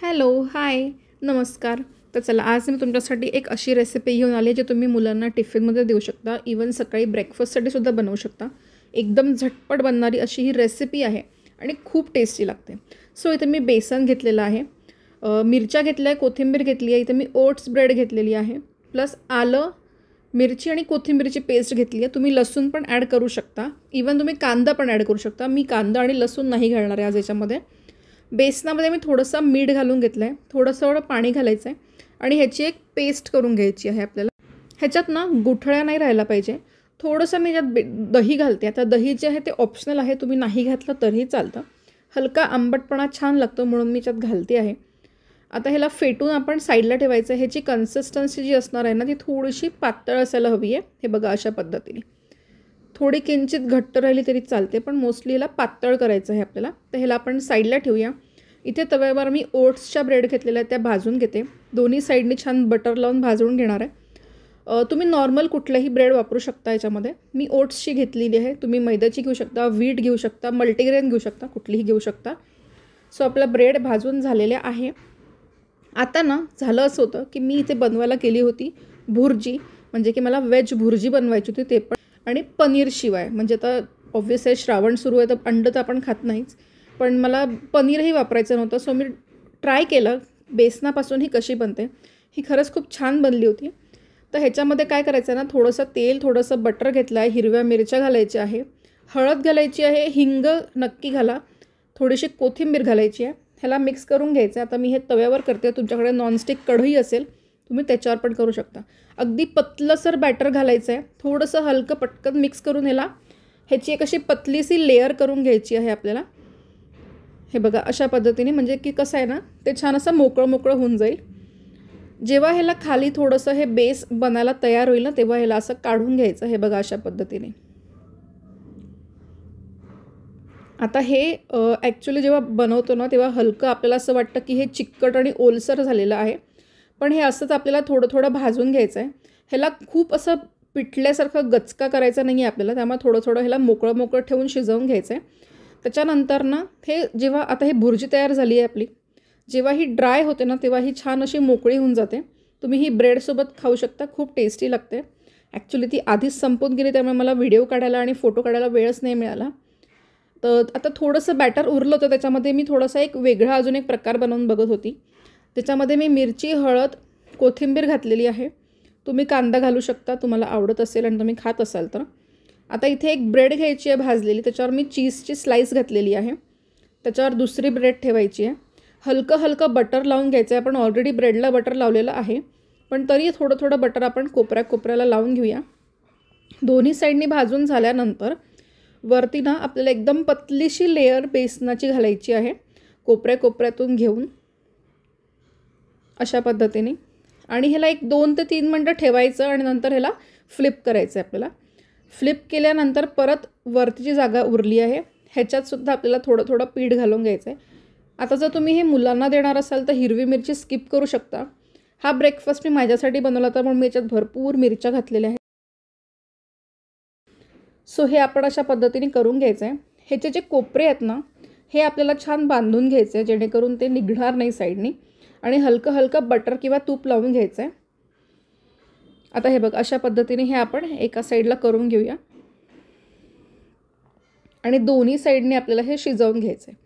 Hello, हाय, नमस्कार. तर चला आज मी तुमच्यासाठी एक अशी रेसिपी घेऊन आली आहे जी तुम्ही मुलांना टिफिनमध्ये देऊ शकता. इवन सकाळी ब्रेकफास्टसाठी सुद्धा बनवू शकता. एकदम झटपट बनणारी अशी ही रेसिपी आहे आणि खूप टेस्टी लागते. सो इथे मी बेसन घेतलेलं आहे, मिरच्या घेतल्या आहे, कोथिंबीर घेतली आहे. इथे मी ओट्स ब्रेड घेतलेली आहे, प्लस आलं, मिरची आणि कोथिंबीरची पेस्ट घेतली आहे. तुम्ही लसूण पण ॲड करू शकता, इवन तुम्ही कांदा पण ॲड करू शकता. मी कांदा आणि लसूण नाही घालणार आहे आज याच्यामध्ये. बेसनामध्ये मी थोडंसं मीठ घालून घेतलं आहे, थोडंसं पाणी घालायचं आहे आणि ह्याची एक पेस्ट करून घ्यायची आहे आपल्याला. ह्याच्यात ना गुठळ्या नाही राहायला पाहिजे. थोडंसं मी याच्यात दही घालते. आता दही जे आहे ते ऑप्शनल आहे, तुम्ही नाही घातलं तरीही चालतं. हलका आंबटपणा छान लागतो म्हणून मी याच्यात घालते आहे. आता ह्याला फेटून आपण साईडला ठेवायचं आहे. ह्याची कन्सिस्टन्सी जी असणार आहे ना ती थोडीशी पातळ असायला हवी आहे. हे बघा अशा पद्धतीने. थोडी किंचित घट्ट राहिली तरी चालते, पण मोस्टली याला पातळ करायचं आहे आपल्याला. तर ह्याला आपण साईडला ठेवूया. इथे तव्यावर मी ओट्सच्या ब्रेड घेतलेल्या आहेत, त्या भाजून घेते. दोन्ही साईडने छान बटर लावून भाजून घेणार आहे. तुम्ही नॉर्मल कुठल्याही ब्रेड वापरू शकता याच्यामध्ये. मी ओट्सची घेतलेली आहे, तुम्ही मैद्याची घेऊ शकता, व्हीट घेऊ शकता, मल्टीग्रेन घेऊ शकता, कुठलीही घेऊ शकता. सो आपला ब्रेड भाजून झालेल्या आहे. आता ना झालं असं होतं की मी इथे बनवायला केली होती भुर्जी, म्हणजे की मला व्हेज भुर्जी बनवायची होती, ते पण आणि पनीर शिवाय. म्हणजे आता ऑब्व्हियस आहे श्रावण सुरू आहे तर अंडं तर आपण खात नाहीच, पण मला पनीरही वापरायचं नव्हतं. सो मी ट्राय केलं बेसनापासून ही कशी बनते. ही खरंच खूप छान बनली होती. तर ह्याच्यामध्ये काय करायचं आहे ना, थोडंसं तेल, थोडंसं बटर घेतलं आहे, हिरव्या मिरच्या घालायच्या आहे, हळद घालायची आहे, हिंग नक्की घाला, थोडीशी कोथिंबीर घालायची आहे. ह्याला मिक्स करून घ्यायचं आहे. आता मी हे तव्यावर करते, तुमच्याकडे नॉनस्टिक कढई असेल तुम्ही त्याच्यावर पण करू शकता. अगदी पतलंसर बॅटर घालायचं आहे, थोडंसं हलकं पटकन मिक्स करून ह्याची एक अशी पतलीशी लेअर करून घ्यायची आहे आपल्याला. हे बघा अशा पद्धतीने, म्हणजे की कसं आहे ना ते छान असं मोकळं मोकळं होऊन जाईल. जेव्हा ह्याला खाली थोडंसं हे बेस बनायला तयार होईल ना तेव्हा ह्याला असं काढून घ्यायचं. हे बघा अशा पद्धतीने. आता हे ॲक्च्युली जेव्हा बनवतो ना तेव्हा हलकं आपल्याला असं वाटतं की हे चिकट आणि ओलसर झालेलं आहे, पण हे असंच आपल्याला थोडं थोडं भाजून घ्यायचं आहे. ह्याला खूप असं पिठल्यासारखं गचका करायचं नाही आहे आपल्याला, त्यामुळे थोडं थोडं ह्याला मोकळं मोकळं ठेवून शिजवून घ्यायचं आहे. त्याच्यानंतर ना हे जेव्हा आता हे भुर्जी तयार झाली आहे आपली, जेव्हा ही ड्राय होते ना तेव्हा ही छान अशी मोकळी होऊन जाते. तुम्ही ही ब्रेडसोबत खाऊ शकता, खूप टेस्टी लागते. ॲक्च्युली ती आधीच संपून गेली त्यामुळे मला व्हिडिओ काढायला आणि फोटो काढायला वेळच नाही मिळाला. तर आता थोडंसं बॅटर उरलं होतं, त्याच्यामध्ये मी थोडासा एक वेगळा अजून एक प्रकार बनवून बघत होती. त्याच्यामध्ये मी मिरची, हळद, कोथिंबीर घातलेली आहे. तुम्ही कांदा घालू शकता तुम्हाला आवडत असेल आणि तुम्ही खात असाल तर. आता इथे एक ब्रेड घ्यायची आहे भाजलेली, त्याच्यावर मी चीजची स्लाईस घातलेली आहे. त्याच्यावर दुसरी ब्रेड ठेवायची आहे. हलकं हलकं बटर लावून घ्यायचं आहे. आपण ऑलरेडी ब्रेडला बटर लावलेलं आहे, पण तरी थोडं थोडं बटर आपण कोपऱ्याला लावून घेऊया. दोन्ही साईडनी भाजून झाल्यानंतर वरती ना आपल्याला एकदम पतलीशी लेअर बेसनाची घालायची आहे, कोपऱ्यातून घेऊन अशा पद्धतीने. आणि ह्याला एक 2 ते 3 मिनटं ठेवायचं आणि नंतर ह्याला फ्लिप करायचं आहे आपल्याला. फ्लिप केल्यानंतर परत वरती जी जागा उरली आहे ह्याच्यातसुद्धा आपल्याला थोडं थोडं पीठ घालून घ्यायचं आहे. आता जर तुम्ही हे मुलांना देणार असाल तर हिरवी मिरची स्किप करू शकता. हा ब्रेकफास्ट मी माझ्यासाठी बनवला होता म्हणून मी याच्यात भरपूर मिरच्या घातलेल्या आहेत. सो हे आपण अशा पद्धतीने करून घ्यायचं आहे. ह्याचे जे कोपरे आहेत ना हे आपल्याला छान बांधून घ्यायचे आहे, जेणेकरून ते निघणार नाही साईडनी. आणि हलकं हलकं बटर किंवा तूप लावून घ्यायचं आहे. आता हे बघ अशा पद्धतीने हे आपण एका साईडला करून घेऊया आणि दोन्ही साईडने आपल्याला हे शिजवून घ्यायचं आहे.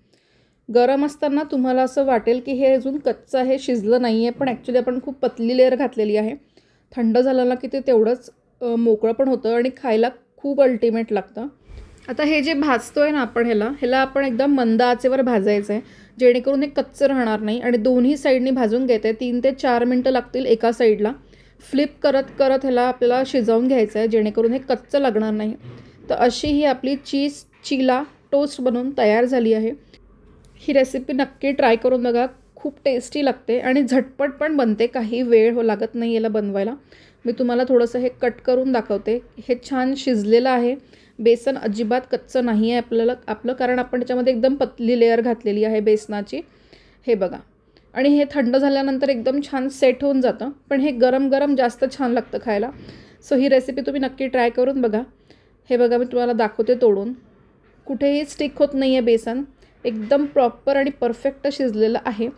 गरम असताना तुम्हाला असं वाटेल की हे अजून कच्चं आहे, शिजलं नाही आहे, पण ॲक्च्युली आपण खूप पतली लेअर घातलेली आहे. थंड झालं ना की ते तेवढंच मोकळं पण होतं आणि खायला खूप अल्टिमेट लागतं. आता हे जे भाजतो आहे ना आपण ह्याला आपण एकदम मंद आचेवर भाजायचं आहे, जेणेकरून हे कच्चं राहणार नाही. आणि दोन्ही साईडनी भाजून घ्यायचं आहे. 3 ते 4 मिनटं लागतील एका साईडला. फ्लिप करत करत ह्याला आपल्याला शिजवून घ्यायचं आहे, जेणेकरून हे कच्चं लागणार नाही. तर अशी ही आपली चीला टोस्ट बनवून तयार झाली आहे. ही रेसिपी नक्की ट्राय करून बघा, खूप टेस्टी लागते आणि झटपट पण बनते, काही वेळ लागत नाही याला बनवायला. मी तुम्हाला थोडंसं हे कट करून दाखवते. हे छान शिजलेलं आहे, बेसन अजिबात कच्चं नाही आहे आपलं, कारण आपण त्याच्यामध्ये एकदम पतली लेअर घातलेली आहे बेसनाची. हे बघा. आणि हे थंड झाल्यानंतर एकदम छान सेट होऊन जातं, पण हे गरम गरम जास्त छान लागतं खायला. सो ही रेसिपी तुम्ही नक्की ट्राय करून बघा. हे बघा मी तुम्हाला दाखवते तोडून, कुठेही स्टिक होत नाही आहे बेसन, एकदम प्रॉपर आणि परफेक्ट शिजलेलं आहे.